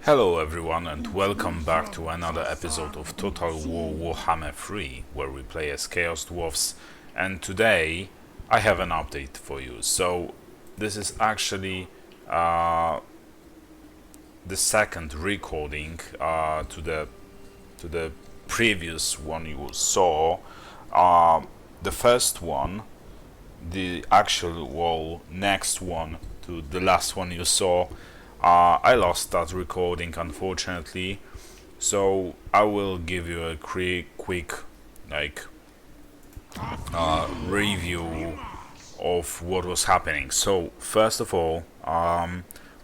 Hello everyone and welcome back to another episode of Total War Warhammer 3, where we play as Chaos Dwarfs, and today I have an update for you. So this is actually the second recording to the previous one you saw. The first one, the actual next one to the last one you saw, I lost that recording, unfortunately, so I will give you a quick review of what was happening. So first of all,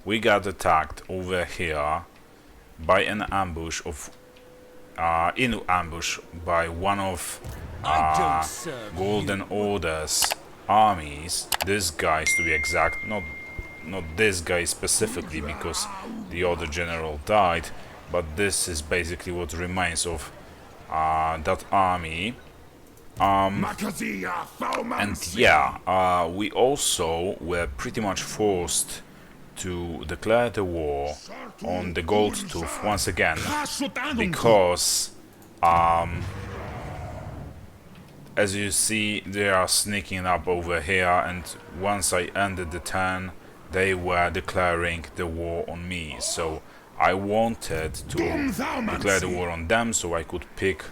we got attacked over here by an ambush in ambush by one of Golden Order's armies. This guy's, to be exact, not this guy specifically, because the other general died, but this is basically what remains of that army. And yeah, we also were pretty much forced to declare the war on the Goldtooth once again, because as you see, they are sneaking up over here, and once I ended the turn, they were declaring the war on me. So I wanted to declare the war on them so I could pick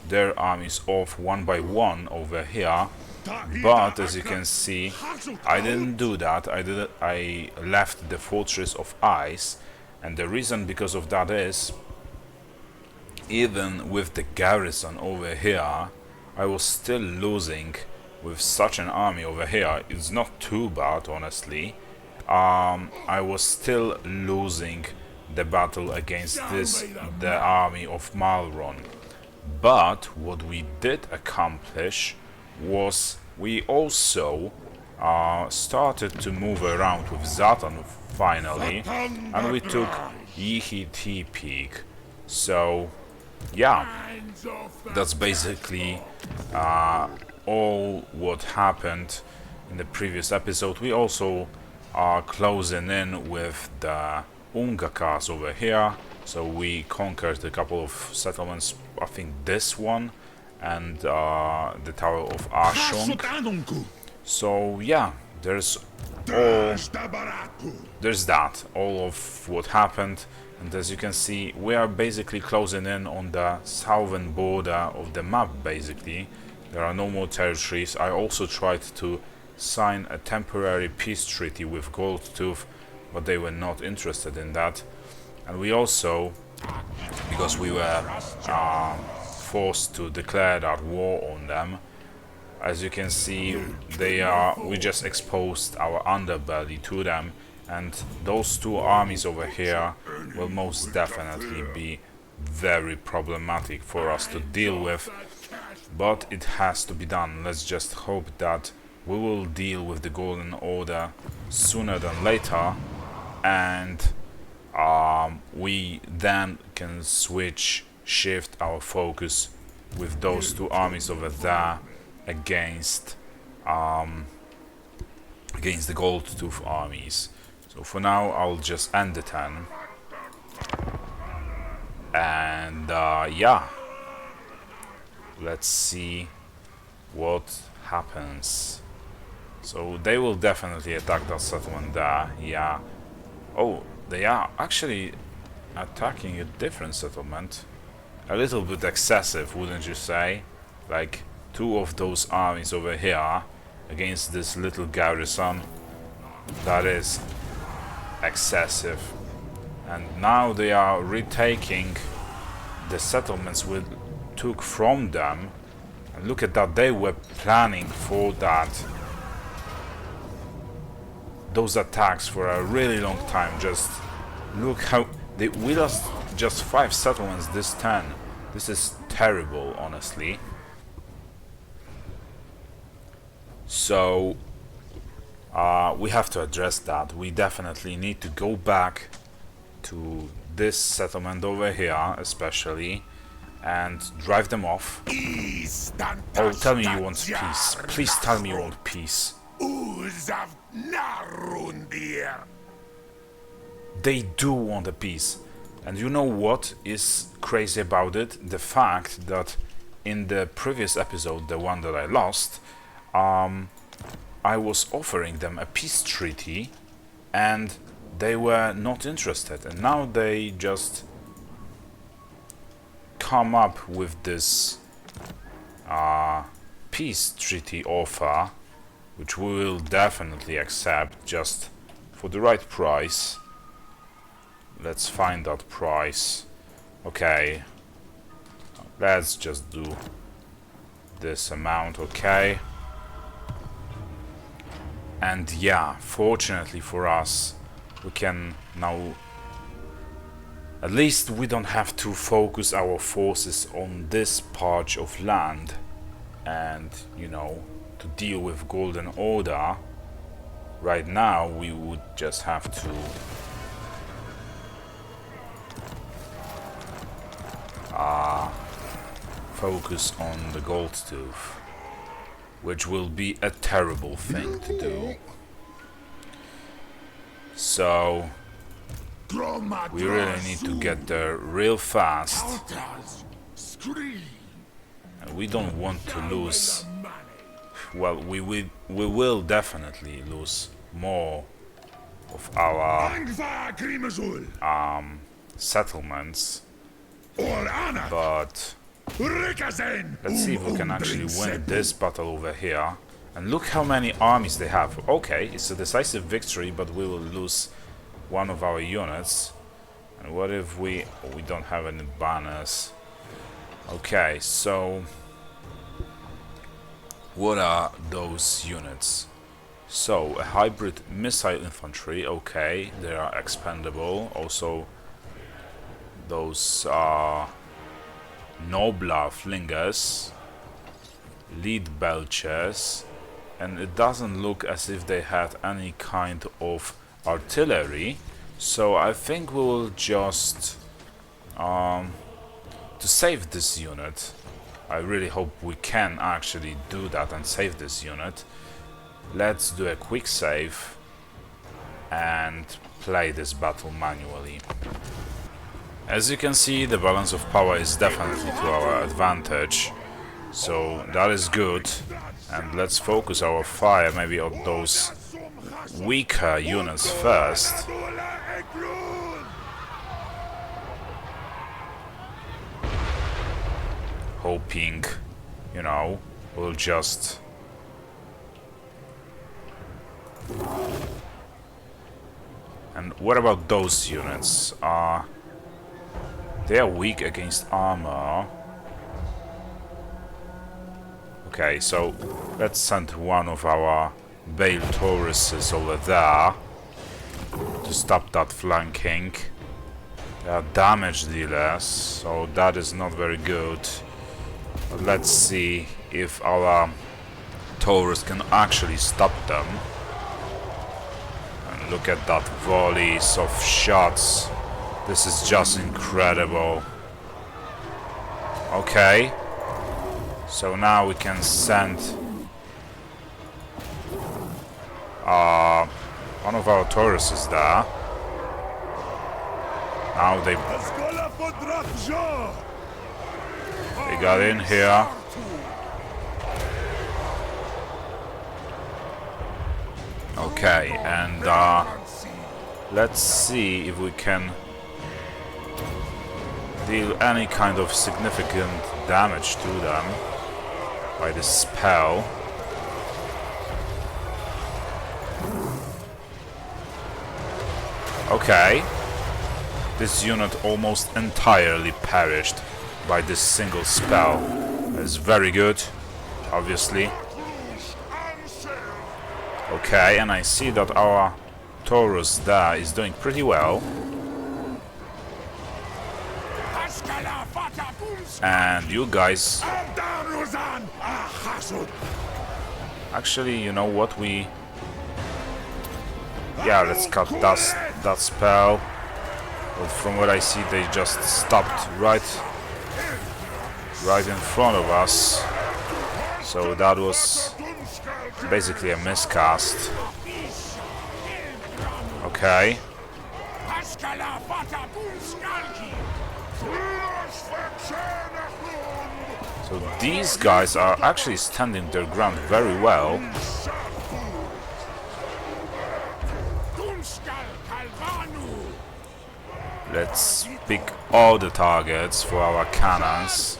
their armies off one by one over here. But as you can see, I didn't do that. I left the Fortress of Ice, and the reason because of that is, even with the garrison over here, I was still losing with such an army over here. It's not too bad, honestly. I was still losing the battle against the army of Malron. But what we did accomplish was we also started to move around with Zatan finally, and we took Yihiti Peak. So yeah, that's basically all what happened in the previous episode. We also are closing in with the Ungakas over here, so we conquered a couple of settlements. I think this one and the Tower of Ashung. So yeah, there's that, all of what happened. And as you can see, we are basically closing in on the southern border of the map. Basically, there are no more territories. I also tried to sign a temporary peace treaty with Goldtooth, but they were not interested in that. And we also, because we were forced to declare that war on them, as you can see, we just exposed our underbelly to them, and those two armies over here will most definitely be very problematic for us to deal with, but it has to be done. Let's just hope that we will deal with the Golden Order sooner than later, and we then can shift our focus with those two armies over there against the Goldtooth armies. So for now, I'll just end the turn, and yeah, let's see what happens. So they will definitely attack that settlement there, yeah. Oh, they are actually attacking a different settlement. A little bit excessive, wouldn't you say? Like, two of those armies over here against this little garrison. That is excessive. And now they are retaking the settlements we took from them. And look at that, they were planning for those attacks for a really long time. Just look how we lost just 5 settlements this turn. This is terrible, honestly. So we have to address that. We definitely need to go back to this settlement over here, especially, and drive them off. Oh, tell me you want peace. Please tell me you want peace. They do want a peace. And you know what is crazy about it? The fact that in the previous episode, the one that I lost, I was offering them a peace treaty and they were not interested, and now they just come up with this peace treaty offer, which we will definitely accept just for the right price. Let's find that price. Okay, let's just do this amount, okay? And yeah, fortunately for us, we can now, at least we don't have to focus our forces on this patch of land and, you know, to deal with Golden Order. Right now we would just have to focus on the Goldtooth, which will be a terrible thing to do. So we really need to get there real fast, and we don't want to lose. Well, we will definitely lose more of our settlements, but let's see if we can actually win this battle over here. And look how many armies they have. Okay, it's a decisive victory, but we will lose one of our units. And what if we don't have any banners? Okay, so what are those units? So a hybrid missile infantry, okay, they are expendable. Also those Nobler Flingers, lead belchers, and it doesn't look as if they had any kind of artillery, so I think we will just to save this unit. I really hope we can actually do that and save this unit. Let's do a quick save and play this battle manually. As you can see, the balance of power is definitely to our advantage, so that is good. And let's focus our fire maybe on those weaker units first. Hoping, you know, we'll just and what about those units? They are weak against armor. Okay, so let's send one of our Bale Tauruses over there to stop that flanking. They are damage dealers, so that is not very good. But let's see if our Taurus can actually stop them. And look at that volleys of shots. This is just incredible. Okay. So now we can send one of our Tauruses there. Now they got in here. Okay, and let's see if we can deal any kind of significant damage to them by this spell. Okay, this unit almost entirely perished by this single spell. That's very good, obviously. Okay, and I see that our Taurus there is doing pretty well. And you guys... Actually, you know what, yeah, let's cut that spell. But from what I see, they just stopped right in front of us. So that was basically a miscast. Okay. So these guys are actually standing their ground very well. Let's pick all the targets for our cannons.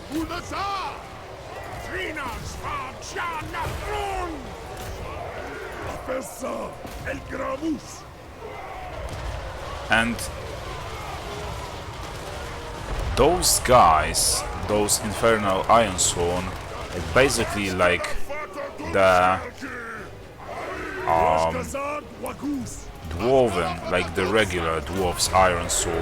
And those guys, those infernal iron sworn, are basically like the dwarven, like the regular dwarfs iron sworn.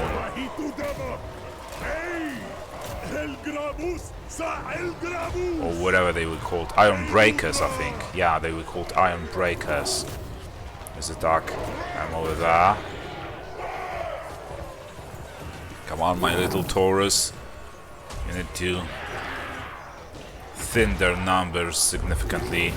Or whatever they were called. Iron breakers, I think. Yeah, they were called iron breakers. There's a duck. I'm over there. Come on, my little Taurus. You need to thin their numbers significantly.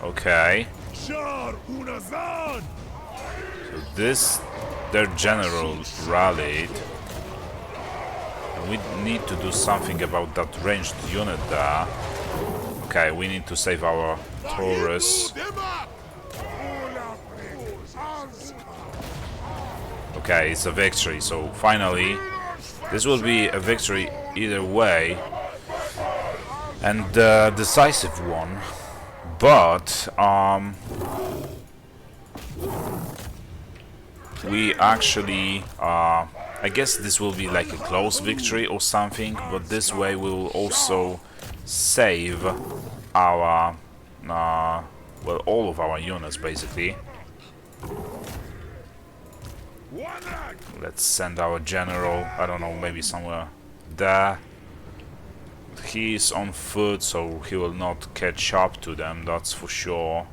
Okay. So this, their general rallied. And we need to do something about that ranged unit there. Okay, we need to save our Taurus. Okay, it's a victory, so finally this will be a victory either way, and a decisive one. But we actually I guess this will be like a close victory or something, but this way we will also save our well, all of our units basically. Let's send our general, I don't know, maybe somewhere there. He's on foot, so he will not catch up to them, that's for sure.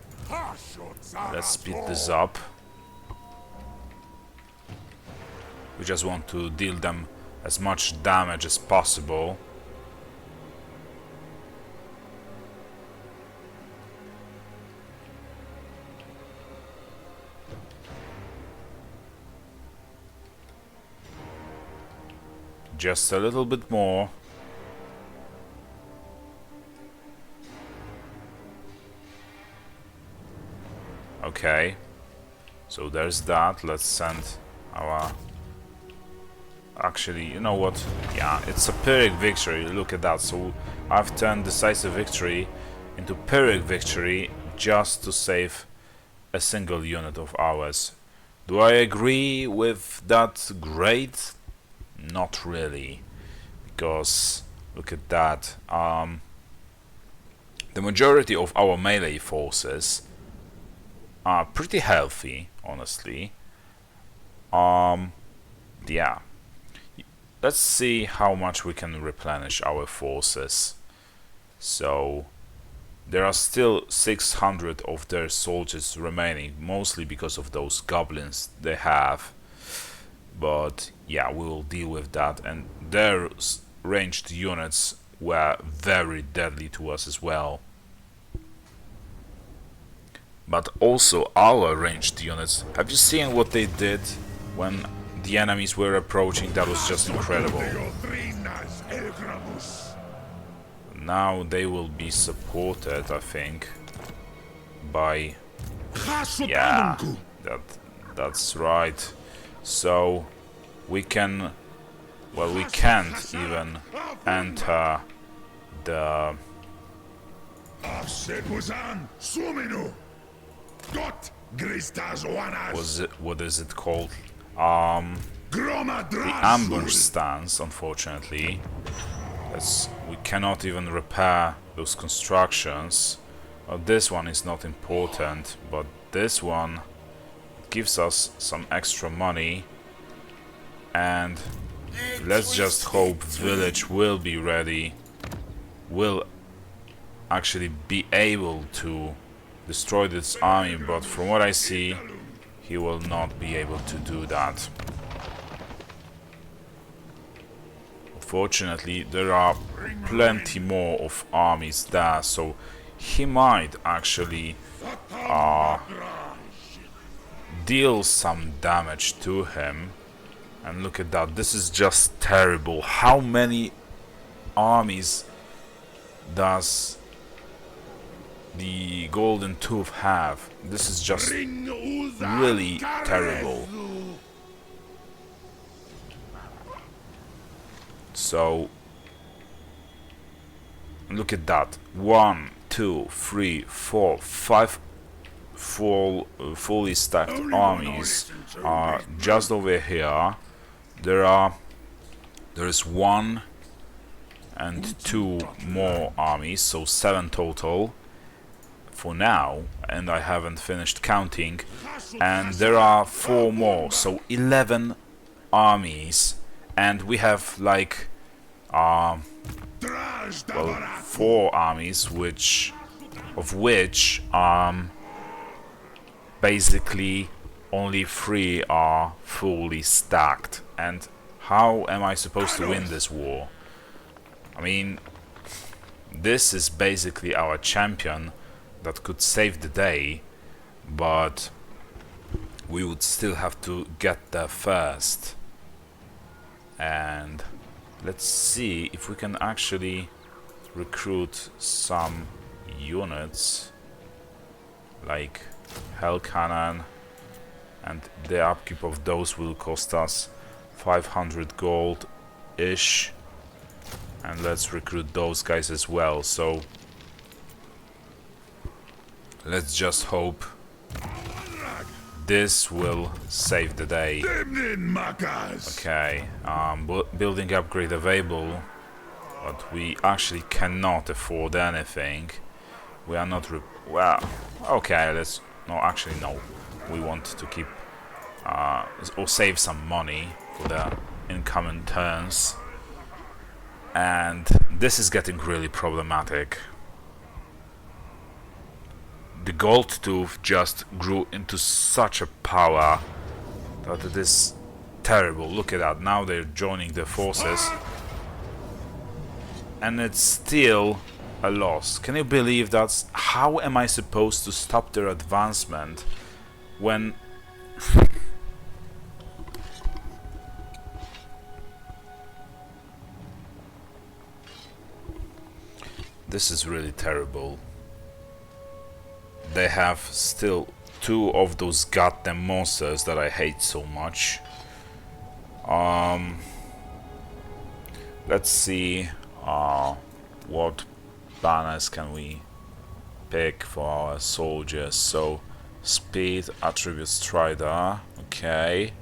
Let's speed this up. We just want to deal them as much damage as possible. Just a little bit more. Okay, so there's that. Let's send our... Actually, you know what? Yeah, it's a Pyrrhic victory. Look at that. So I've turned decisive victory into Pyrrhic victory just to save a single unit of ours. Do I agree with that grade? Not really, because look at that. The majority of our melee forces are pretty healthy, honestly. Yeah. Let's see how much we can replenish our forces. So there are still 600 of their soldiers remaining, mostly because of those goblins they have. But yeah, we will deal with that, and their ranged units were very deadly to us as well. But also our ranged units, have you seen what they did when the enemies were approaching? That was just incredible. Now they will be supported, I think, by... yeah, that's right. So we can, well, we can't even enter the... what is it called? The ambush stance, unfortunately. We cannot even repair those constructions. Well, this one is not important, but this one gives us some extra money, and let's just hope village will be ready, will actually be able to destroy this army, but from what I see, he will not be able to do that. Unfortunately, there are plenty more of armies there, so he might actually deal some damage to him. And look at that, this is just terrible. How many armies does the Goldtooth have? This is just really terrible. So look at that. 1, 2, 3, 4, 5 fully stacked armies are just over here. There is 1 and 2 more armies, so 7 total for now, and I haven't finished counting. And there are 4 more, so 11 armies, and we have like well, 4 armies, of which basically only 3 are fully stacked. And how am I supposed to win this war? I mean, this is basically our champion that could save the day, but we would still have to get there first. And let's see if we can actually recruit some units like Hell Cannon, and the upkeep of those will cost us 500 gold ish, and let's recruit those guys as well. So let's just hope this will save the day. Okay, building upgrade available, but we actually cannot afford anything. We are not well, okay, let's no, we want to keep or save some money for the incoming turns, and this is getting really problematic. The Goldtooth just grew into such a power that it is terrible. Look at that, now they're joining the forces, and it's still a loss. Can you believe that? How am I supposed to stop their advancement when this is really terrible. They have still 2 of those goddamn monsters that I hate so much. Let's see what banners can we pick for our soldiers. So speed, attribute strider, okay.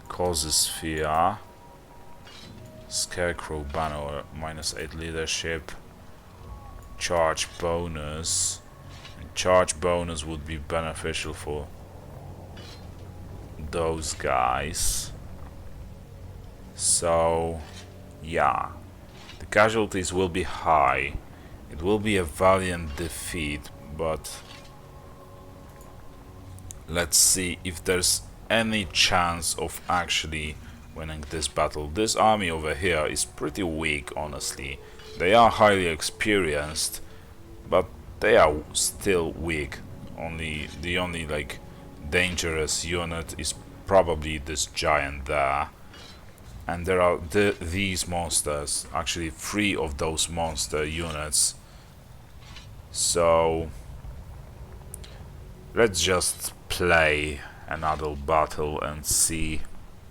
Causes fear, scarecrow banner, -8 leadership, charge bonus, and charge bonus would be beneficial for those guys. So yeah, the casualties will be high. It will be a valiant defeat, but let's see if there's any chance of actually winning this battle. This army over here is pretty weak, honestly. They are highly experienced, but they are still weak. The only like dangerous unit is probably this giant there. And there are these monsters, actually 3 of those monster units. So let's just play another battle and see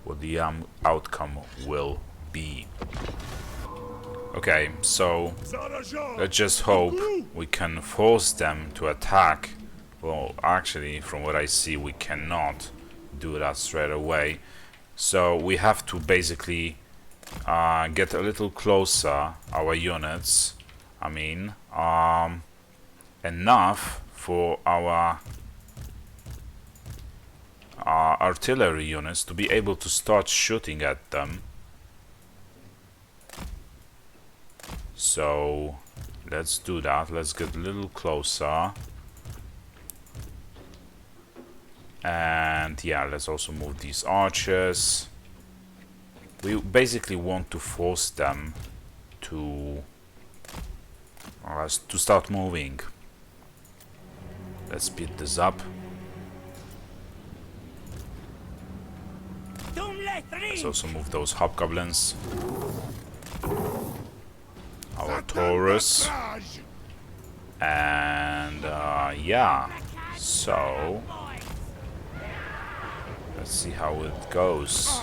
what the outcome will be. Okay, so let's just hope we can force them to attack. Well, actually, from what I see, we cannot do that straight away. So we have to basically get a little closer, our units. I mean, enough for our artillery units to be able to start shooting at them. So let's do that. Let's get a little closer. And yeah, let's also move these archers. We basically want to force them to start moving. Let's speed this up. Let's also move those hobgoblins. Our Taurus. And yeah, so let's see how it goes.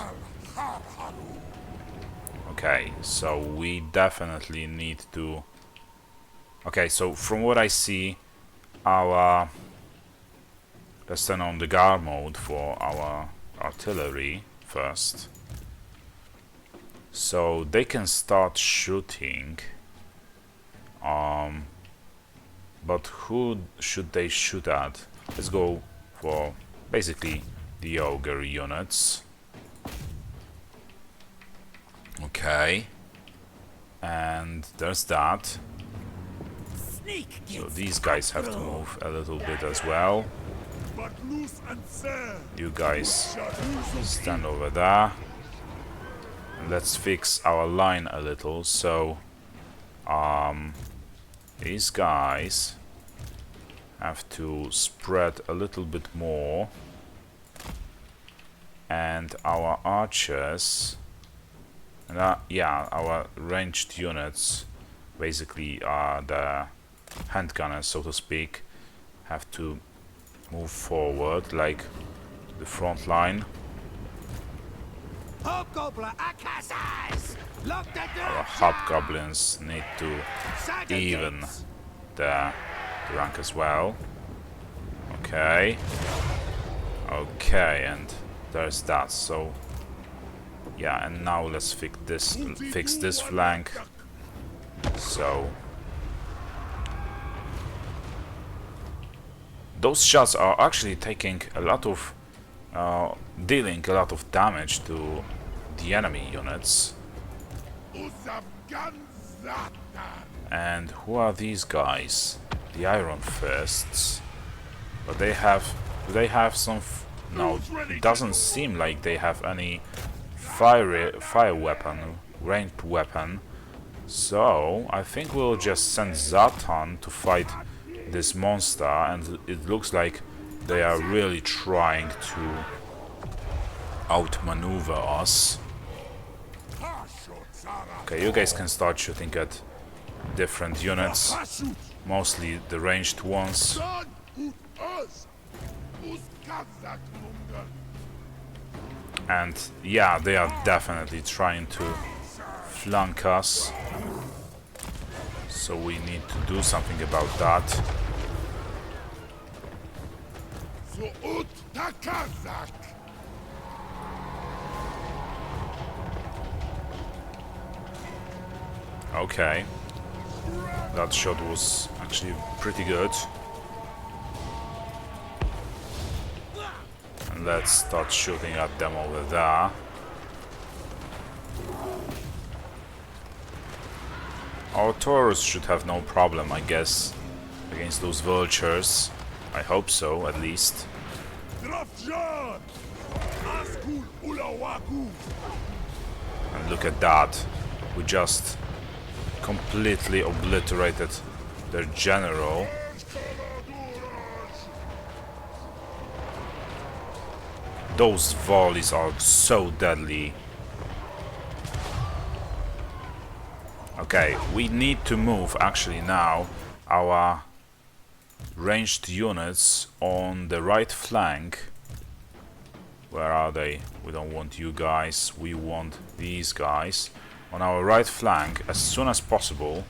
Okay, so we definitely need to... Okay, so from what I see, our... Let's turn on the guard mode for our artillery first. So they can start shooting. But who should they shoot at? Let's go for basically the ogre units. Okay. And there's that. So these guys have to move a little bit as well. You guys stand over there. And let's fix our line a little. So these guys have to spread a little bit more, and our archers and our ranged units, basically the handgunners, so to speak, have to move forward like the front line. Our hobgoblins need to even the rank as well. Okay. Okay, and there's that. So yeah, and now let's fix this flank. So those shots are actually taking a lot of dealing a lot of damage to the enemy units. And who are these guys? The Iron Fists. But do they have some... No, it doesn't seem like they have any fire weapon, ranged weapon. So I think we'll just send Zatan to fight this monster, and it looks like they are really trying to outmaneuver us. Okay, you guys can start shooting at different units, mostly the ranged ones. And yeah, they are definitely trying to flank us, so we need to do something about that. Okay, that shot was actually pretty good. And let's start shooting at them over there. Our Taurus should have no problem, I guess, against those vultures. I hope so, at least. And look at that. We just completely obliterated their general. Those volleys are so deadly. Okay, we need to move actually now our ranged units on the right flank. Where are they? We don't want you guys, we want these guys on our right flank as soon as possible.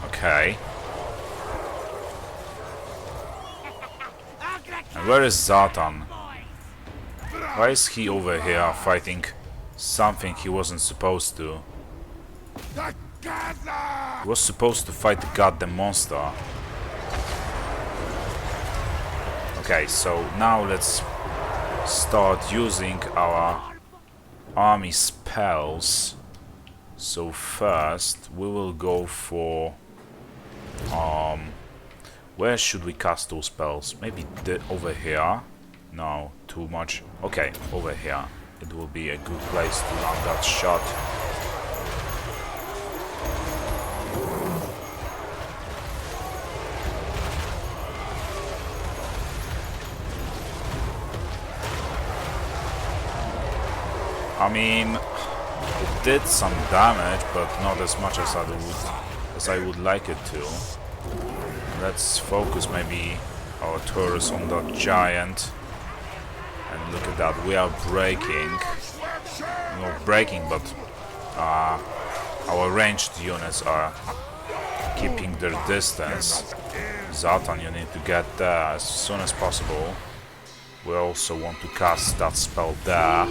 Okay. And where is Zatan? Why is he over here fighting something he wasn't supposed to? He was supposed to fight the goddamn monster. Okay, so now let's start using our army spells. So first we will go for where should we cast those spells? Maybe over here? No, too much. Okay, over here. It will be a good place to land that shot. I mean, it did some damage, but not as much as I would like it to. Let's focus maybe our turrets on that giant. And look at that, we are breaking. Not breaking, but our ranged units are keeping their distance. Zatan, you need to get there as soon as possible. We also want to cast that spell there.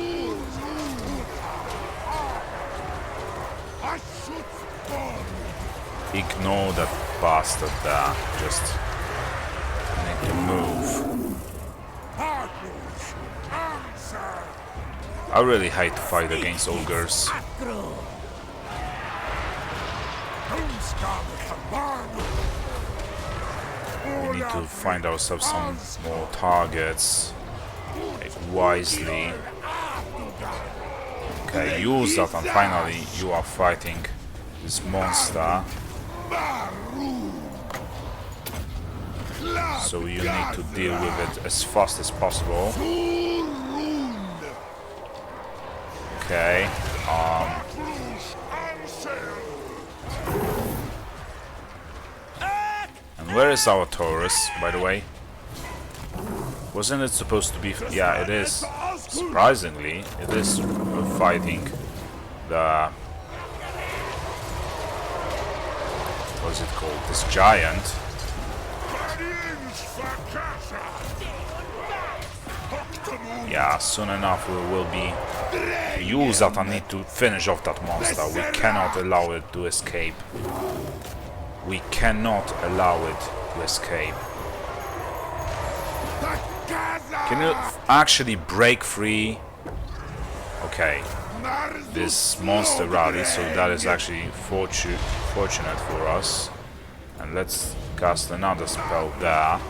Ignore that bastard there. Just need to move. I really hate to fight against ogres. We need to find ourselves some more targets. Like wisely. Okay, use that, and finally you are fighting this monster. So you need to deal with it as fast as possible. Okay. And where is our Taurus, by the way? Wasn't it supposed to be... Yeah, it is. Surprisingly, it is fighting the... What is it called? This giant. Yeah, soon enough we will be... Use that, I need to finish off that monster. We cannot allow it to escape. We cannot allow it to escape. Can you actually break free? Okay. This monster rallies, so that is actually fortunate for us. And let's cast another spell there.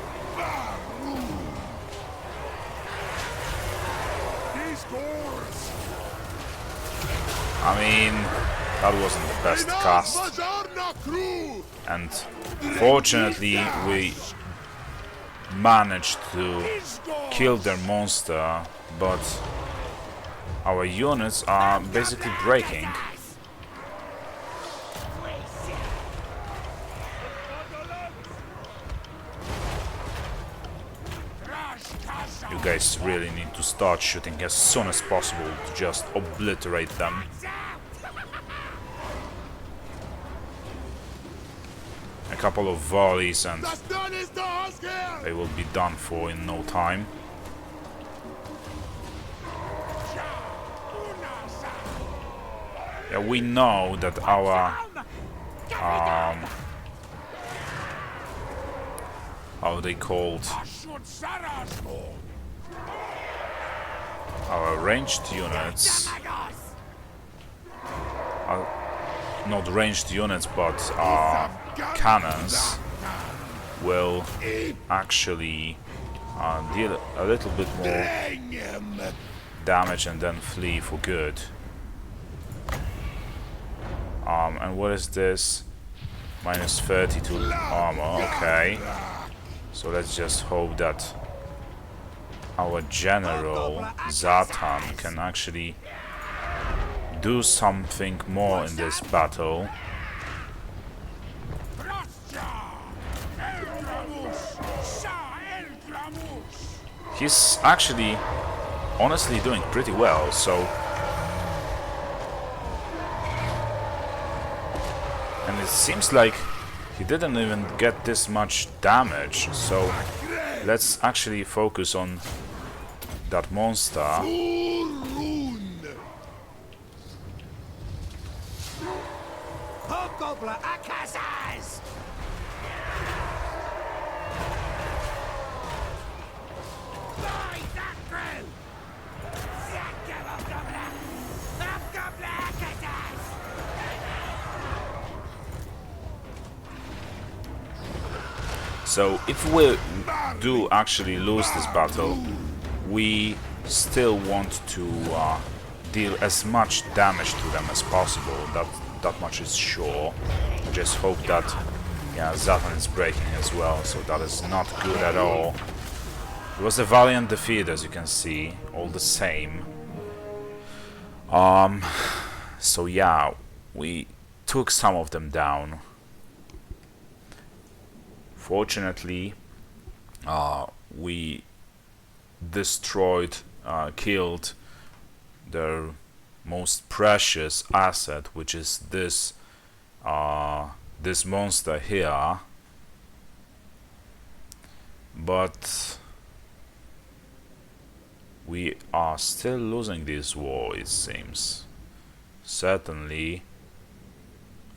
I mean, that wasn't the best cast. And fortunately we managed to kill their monster, but our units are basically breaking. You guys really need to start shooting as soon as possible to just obliterate them. A couple of volleys and they will be done for in no time. Yeah, we know that our how they called our ranged units are not ranged units, but cannons will actually deal a little bit more damage and then flee for good. And what is this? Minus 32 armor, okay. So let's just hope that our general Zatan can actually do something more in this battle. He's actually honestly doing pretty well, so... And it seems like he didn't even get this much damage, so let's actually focus on that monster. So if we do actually lose this battle, we still want to deal as much damage to them as possible. That much is sure. I just hope that, yeah, Zatan is breaking as well, so that is not good at all. It was a valiant defeat, as you can see, all the same. Um, so yeah, we took some of them down. Fortunately, we destroyed, killed their most precious asset, which is this monster here. But we are still losing this war, it seems. Certainly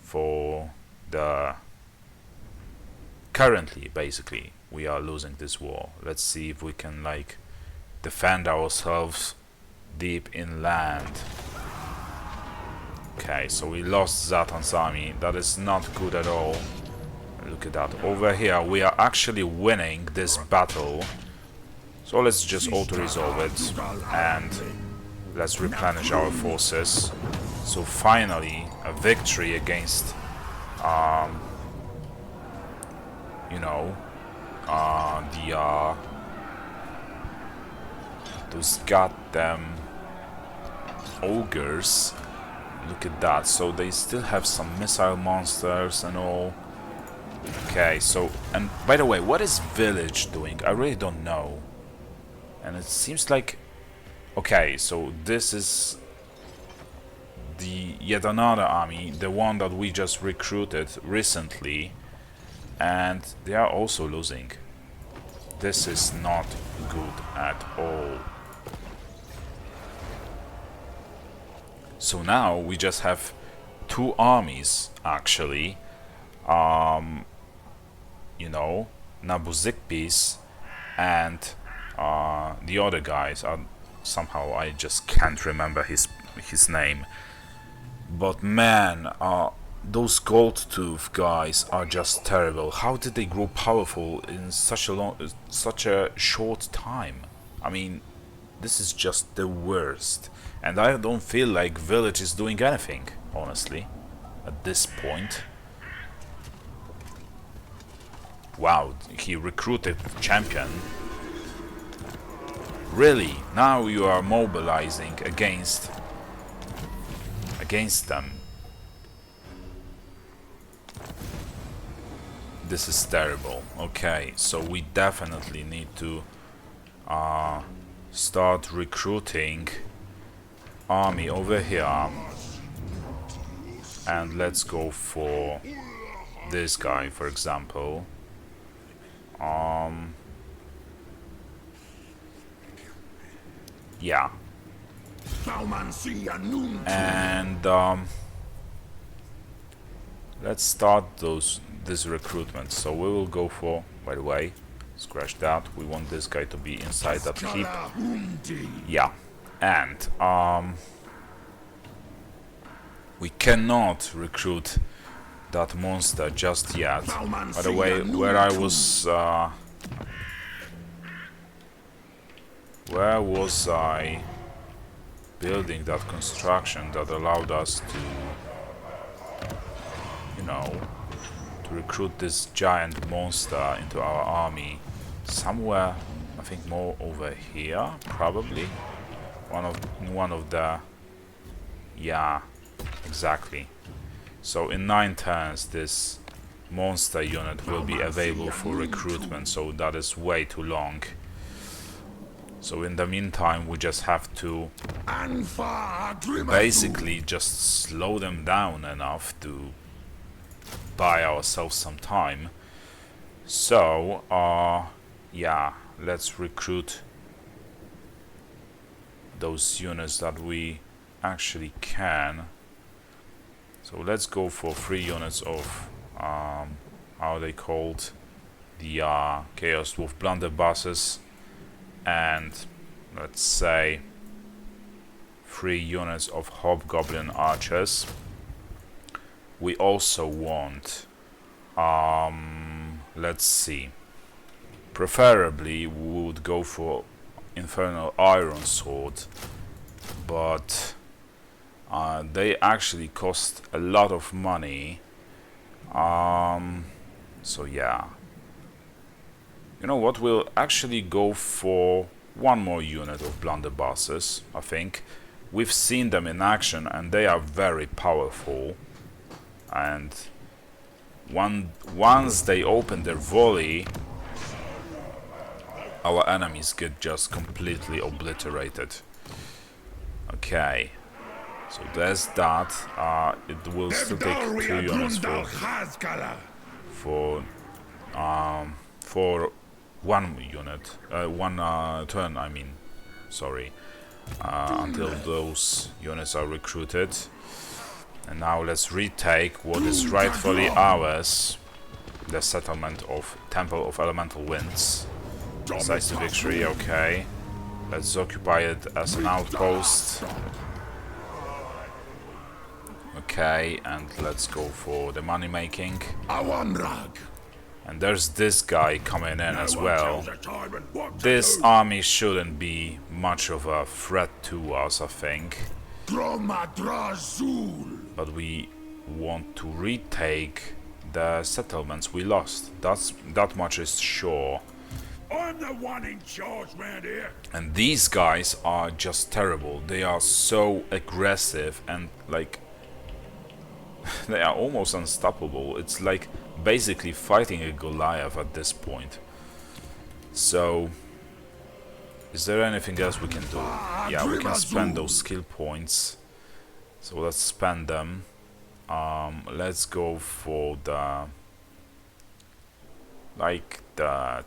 for the currently, basically, we are losing this war. Let's see if we can like defend ourselves deep inland. Okay, so we lost Zatan's army. That is not good at all. Look at that. Over here, we are actually winning this battle. So let's just auto-resolve it and let's replenish our forces. So finally, a victory against, you know, those goddamn ogres. Look at that. So they still have some missile monsters and all. Okay, so, and by the way, what is Village doing? I really don't know. And it seems like, okay, so this is the yet another army, the one that we just recruited recently, and they are also losing. This is not good at all. So now we just have two armies actually. You know, Nabuzikpis and the other guys are somehow, I just can't remember his name. But man, those Goldtooth guys are just terrible. How did they grow powerful in such a short time? I mean, this is just the worst. And I don't feel like Village is doing anything, honestly, at this point. Wow, he recruited champion. Really? Now you are mobilizing against them. This is terrible. Okay, so we definitely need to start recruiting army over here. And let's go for this guy, for example. Yeah. And let's start this recruitment. So we will go for, by the way, scratch that. We want this guy to be inside that keep. Yeah. And we cannot recruit that monster just yet. By the way, where was I building that construction that allowed us to, you know, to recruit this giant monster into our army? Somewhere, I think more over here, probably. One of the, yeah, exactly. So in 9 turns this monster unit will be available for recruitment, so that is way too long. So in the meantime we just have to basically just slow them down enough to buy ourselves some time. So yeah, let's recruit those units that we actually can. So let's go for 3 units of how are they called, the Chaos Dwarf blunderbusses, and let's say 3 units of Hobgoblin archers. We also want, let's see, preferably we would go for Infernal Iron Sword, but they actually cost a lot of money. So yeah, you know what, we'll actually go for 1 more unit of blunderbusses, I think. we've seen them in action and they are very powerful, and once they open their volley, our enemies get just completely obliterated. Okay, so there's that. It will still take 2 units for 1 unit, 1 turn, I mean, sorry, until those units are recruited. And now let's retake what is rightfully ours, the settlement of Temple of Elemental Winds. Decisive victory, okay. Let's occupy it as an outpost. Okay, and let's go for the money making. And there's this guy coming in as well. This army shouldn't be much of a threat to us, I think. But we want to retake the settlements we lost. That much is sure. I'm the one in charge round here. And these guys are just terrible. They are so aggressive and like they are almost unstoppable. It's like basically fighting a Goliath at this point. So is there anything else we can do? Yeah, we can spend those skill points. So let's spend them. Let's go for the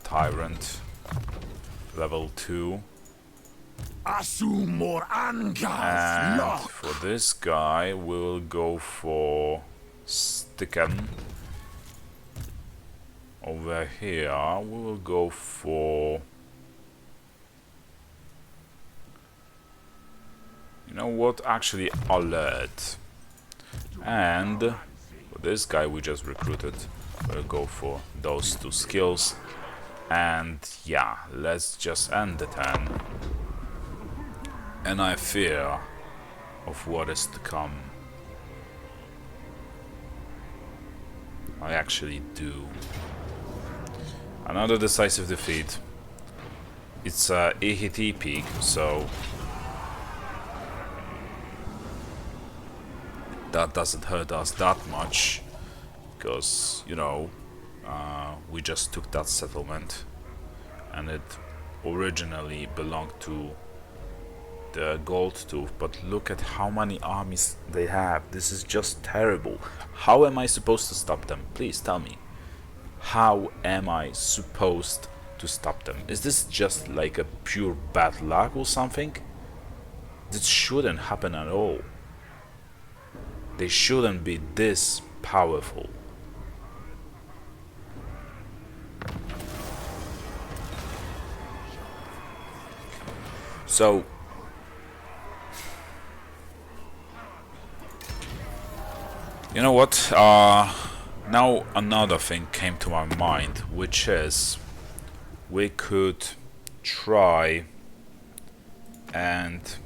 Tyrant level 2. And for this guy we will go for Sticken. Over here we will go for, you know what, actually Alert. And for this guy we just recruited, we'll go for those 2 skills. And yeah, let's just end the turn. And I fear of what is to come. I actually do. Another decisive defeat. It's a EHT peak, so that doesn't hurt us that much, because, you know, we just took that settlement and it originally belonged to the Goldtooth, but look at how many armies they have. This is just terrible. How am I supposed to stop them? Please tell me. How am I supposed to stop them? Is this just like a pure bad luck or something? This shouldn't happen at all. They shouldn't be this powerful. So you know what? Now another thing came to my mind, which is we could try and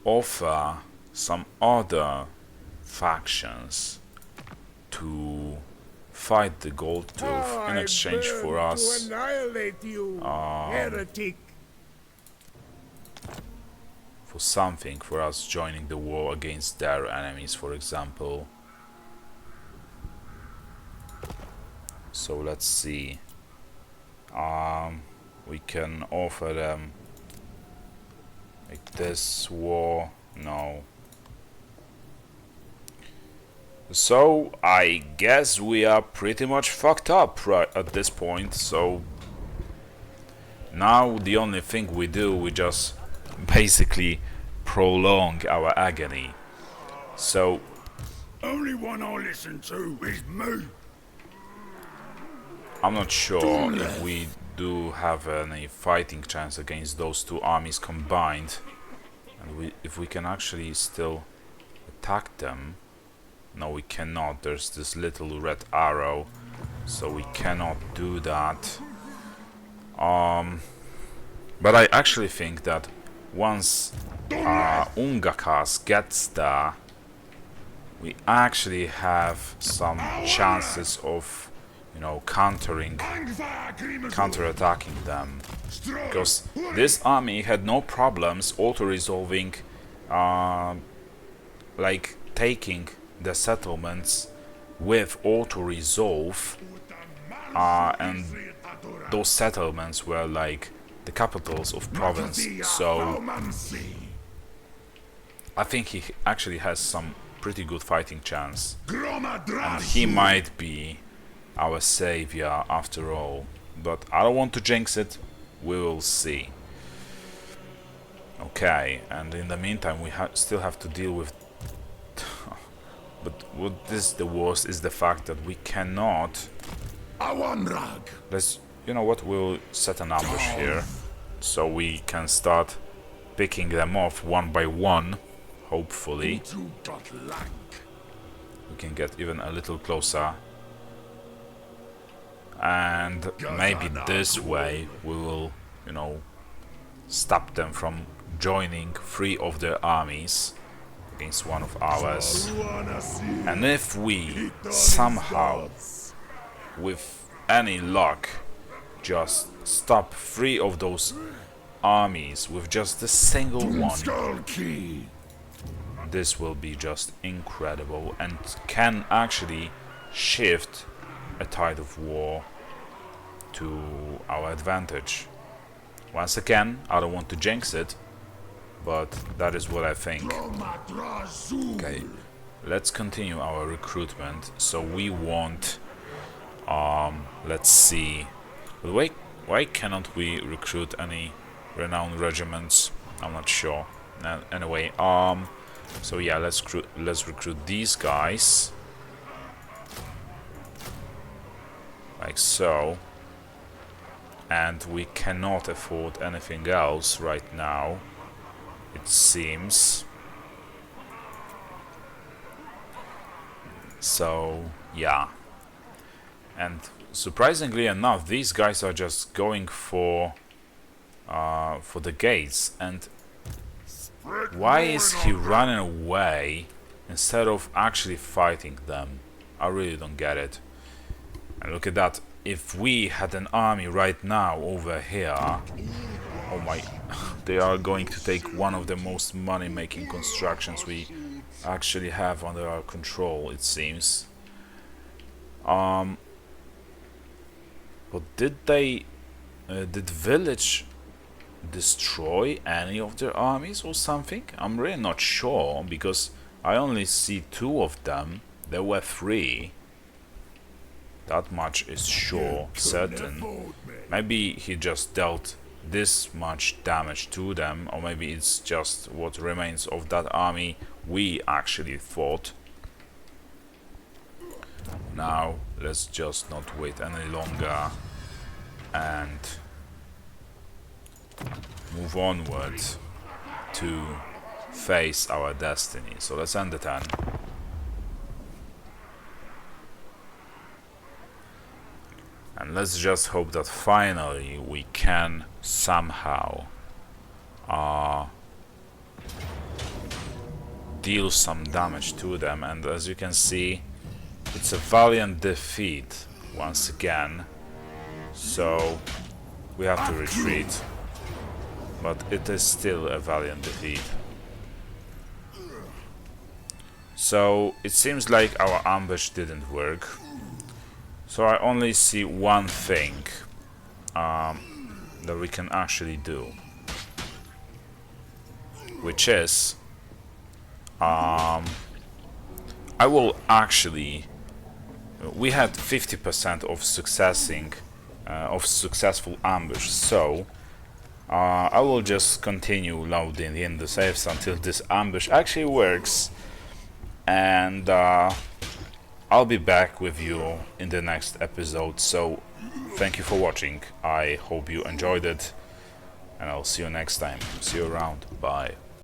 offer some other factions to fight the Goldtooth in exchange for us for something, for us joining the war against their enemies, for example. So let's see. We can offer them like this war. No. So I guess we are pretty much fucked up right at this point. So now the only thing we do, we just basically prolong our agony. So only one I listen to is me. I'm not sure if we do have any fighting chance against those 2 armies combined, and if we can actually still attack them. No, we cannot. There's this little red arrow, so we cannot do that. But I actually think that once Ungakas gets there, we actually have some chances of you know, counter-attacking them, because this army had no problems auto-resolving, like taking the settlements with auto-resolve, and those settlements were like the capitals of province, so I think he actually has some pretty good fighting chance, and he might be our savior after all, but I don't want to jinx it. We will see. Okay, and in the meantime we still have to deal with but what is the worst is the fact that we cannot. Let's, you know what, we'll set an ambush here so we can start picking them off one by one. Hopefully we can get even a little closer, and maybe this way we will, you know, stop them from joining 3 of their armies against one of ours. And if we somehow, with any luck, just stop 3 of those armies with just a single one, this will be just incredible and can actually shift a tide of war to our advantage. Once again, I don't want to jinx it, but that is what I think. Okay, let's continue our recruitment. So we want, let's see, but why cannot we recruit any renowned regiments? I'm not sure. Anyway, so yeah, let's recruit these guys, like so. And we cannot afford anything else right now, it seems. So yeah, and surprisingly enough, these guys are just going for the gates. And why is he running away instead of actually fighting them? I really don't get it. And look at that. If we had an army right now over here, oh my, they are going to take one of the most money-making constructions we actually have under our control, it seems. But did Village destroy any of their armies or something? I'm really not sure, because I only see 2 of them. There were 3. That much is sure, certain. Maybe he just dealt this much damage to them, or maybe it's just what remains of that army we actually fought. Now, let's just not wait any longer and move onward to face our destiny. So let's end the turn. And let's just hope that finally we can somehow deal some damage to them. And as you can see, it's a valiant defeat once again. So we have to retreat, but it is still a valiant defeat. So it seems like our ambush didn't work. So I only see one thing that we can actually do, which is I will actually, we had 50% of successful ambush, so I will just continue loading in the saves until this ambush actually works, and I'll be back with you in the next episode. So thank you for watching. I hope you enjoyed it, and I'll see you next time. See you around. Bye.